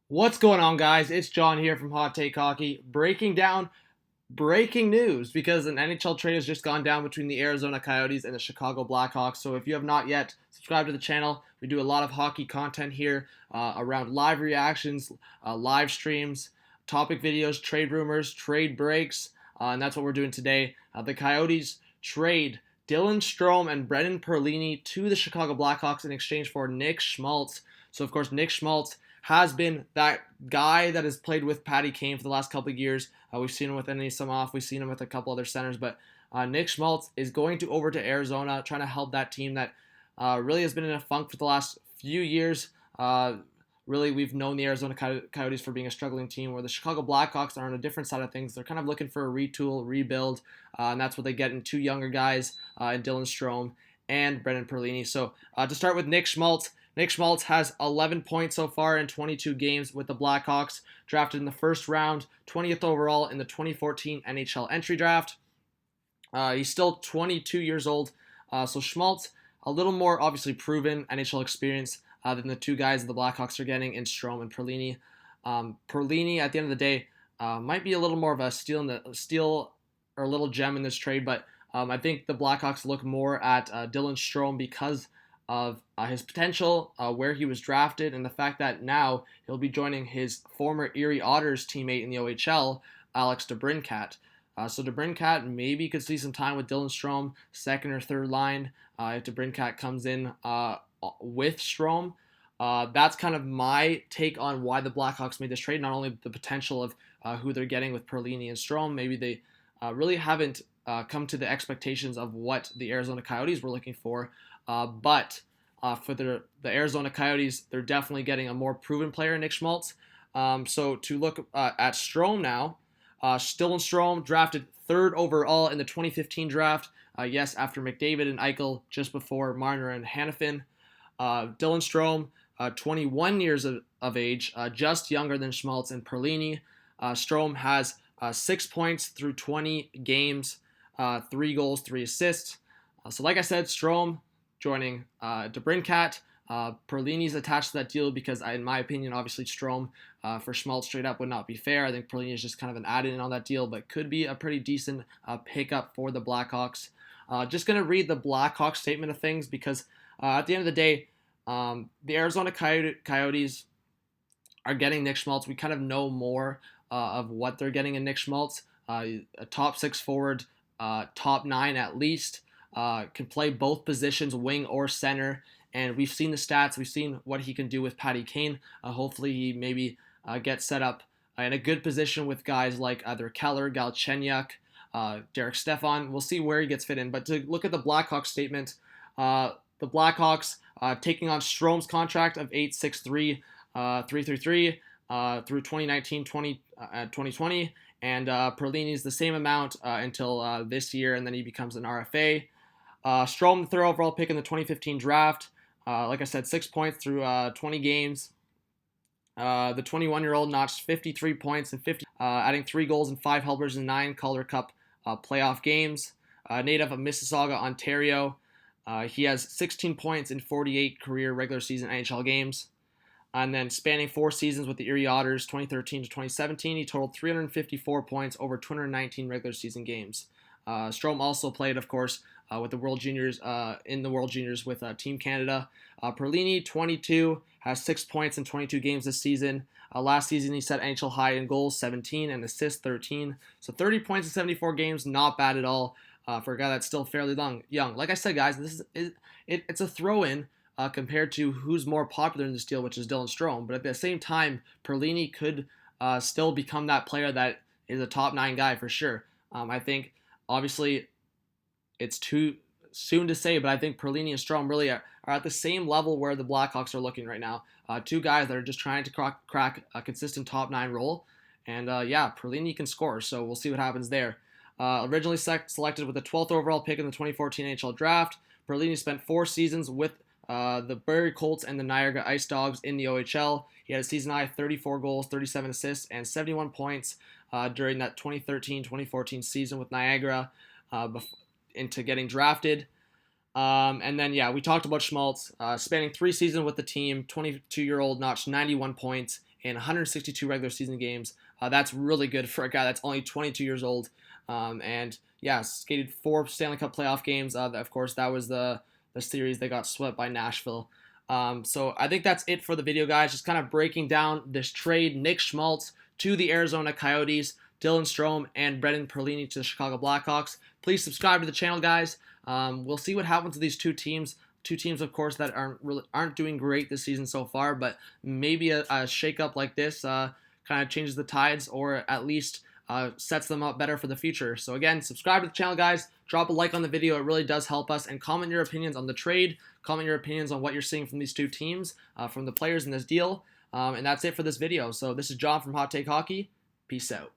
What's going on, guys? It's John here from Hot Take Hockey, breaking down breaking news because an NHL trade has just gone down between the Arizona Coyotes and the Chicago Blackhawks. So if you have not yet subscribed to the channel, we do a lot of hockey content here around live reactions, live streams, topic videos, trade rumors, trade breaks, and that's what we're doing today. The Coyotes trade Dylan Strome and Brendan Perlini to the Chicago Blackhawks in exchange for Nick Schmaltz. So of course, Nick Schmaltz has been that guy that has played with Patty Kane for the last couple of years. We've seen him with Anthony Samoff. We've seen him with a couple other centers. But Nick Schmaltz is going over to Arizona, trying to help that team that really has been in a funk for the last few years. Really, we've known the Arizona Coyotes for being a struggling team, where the Chicago Blackhawks are on a different side of things. They're kind of looking for a retool, rebuild, and that's what they get in two younger guys, in Dylan Strome and Brendan Perlini. So to start with Nick Schmaltz, Nick Schmaltz has 11 points so far in 22 games with the Blackhawks, drafted in the first round, 20th overall in the 2014 NHL entry draft. He's still 22 years old, so Schmaltz, a little more obviously proven NHL experience than the two guys the Blackhawks are getting in Strome and Perlini. Perlini, at the end of the day, might be a little more of a steal or a little gem in this trade, but I think the Blackhawks look more at Dylan Strome because of his potential, where he was drafted, and the fact that now he'll be joining his former Erie Otters teammate in the OHL, Alex DeBrincat. So DeBrincat maybe could see some time with Dylan Strome, second or third line, if DeBrincat comes in with Strome. That's kind of my take on why the Blackhawks made this trade. Not only the potential of who they're getting with Perlini and Strome, maybe they really haven't come to the expectations of what the Arizona Coyotes were looking for. But for the Arizona Coyotes, they're definitely getting a more proven player, Nick Schmaltz. So to look at Strome now, Dylan Strome drafted third overall in the 2015 draft. Yes, after McDavid and Eichel, just before Marner and Hanifin. Dylan Strome, 21 years of age, just younger than Schmaltz and Perlini. Strome has 6 points through 20 games, 3 goals, 3 assists. So like I said, Strome joining DeBrincat. Perlini's attached to that deal because, in my opinion, obviously Strome for Schmaltz straight up would not be fair. I think Perlini is just kind of an add-in on that deal, but could be a pretty decent pickup for the Blackhawks. Just going to read the Blackhawks statement of things because at the end of the day, the Arizona Coyotes are getting Nick Schmaltz. We kind of know more of what they're getting in Nick Schmaltz. A top 6 forward, top 9 at least. Can play both positions, wing or center. And we've seen the stats. We've seen what he can do with Patty Kane. Hopefully he maybe gets set up in a good position with guys like either Keller, Galchenyuk, Derek Stefan. We'll see where he gets fit in. But to look at the Blackhawks statement, the Blackhawks taking on Strome's contract of 863, 333 through 2019-2020, and Perlini's the same amount until this year, and then he becomes an RFA. Strome, the third overall pick in the 2015 draft. Like I said, 6 points through 20 games. The 21-year-old notched 53 points and adding 3 goals and 5 helpers in 9 Calder Cup playoff games. Native of Mississauga, Ontario. He has 16 points in 48 career regular season NHL games. And then spanning 4 seasons with the Erie Otters, 2013 to 2017, he totaled 354 points over 219 regular season games. Strome also played, of course, with the World Juniors, in the World Juniors with Team Canada. Perlini, 22, has 6 points in 22 games this season. Last season, he set NHL high in goals, 17, and assists, 13. So 30 points in 74 games, not bad at all for a guy that's still fairly young. Like I said, guys, it's a throw-in compared to who's more popular in this deal, which is Dylan Strome. But at the same time, Perlini could still become that player that is a top 9 guy for sure. I think, obviously, it's too soon to say, but I think Perlini and Strome really are at the same level where the Blackhawks are looking right now. Two guys that are just trying to crack a consistent top 9 role. And yeah, Perlini can score, so we'll see what happens there. Originally selected with the 12th overall pick in the 2014 NHL draft, Perlini spent 4 seasons with the Barrie Colts and the Niagara Ice Dogs in the OHL. He had a season high 34 goals, 37 assists, and 71 points during that 2013-2014 season with Niagara into getting drafted. And then, yeah, we talked about Schmaltz, spanning 3 seasons with the team. 22-year-old notched 91 points in 162 regular season games. That's really good for a guy that's only 22 years old. And yeah, skated 4 Stanley Cup playoff games. Of course, that was the series they got swept by Nashville. So I think that's it for the video, guys. Just kind of breaking down this trade. Nick Schmaltz to the Arizona Coyotes, Dylan Strome and Brendan Perlini to the Chicago Blackhawks. Please subscribe to the channel, guys. We'll see what happens to these two teams. Two teams, of course, that aren't doing great this season so far, but maybe a shakeup like this kind of changes the tides, or at least sets them up better for the future. So again, subscribe to the channel, guys. Drop a like on the video. It really does help us. And comment your opinions on the trade. Comment your opinions on what you're seeing from these two teams, from the players in this deal. And that's it for this video. So this is John from Hot Take Hockey. Peace out.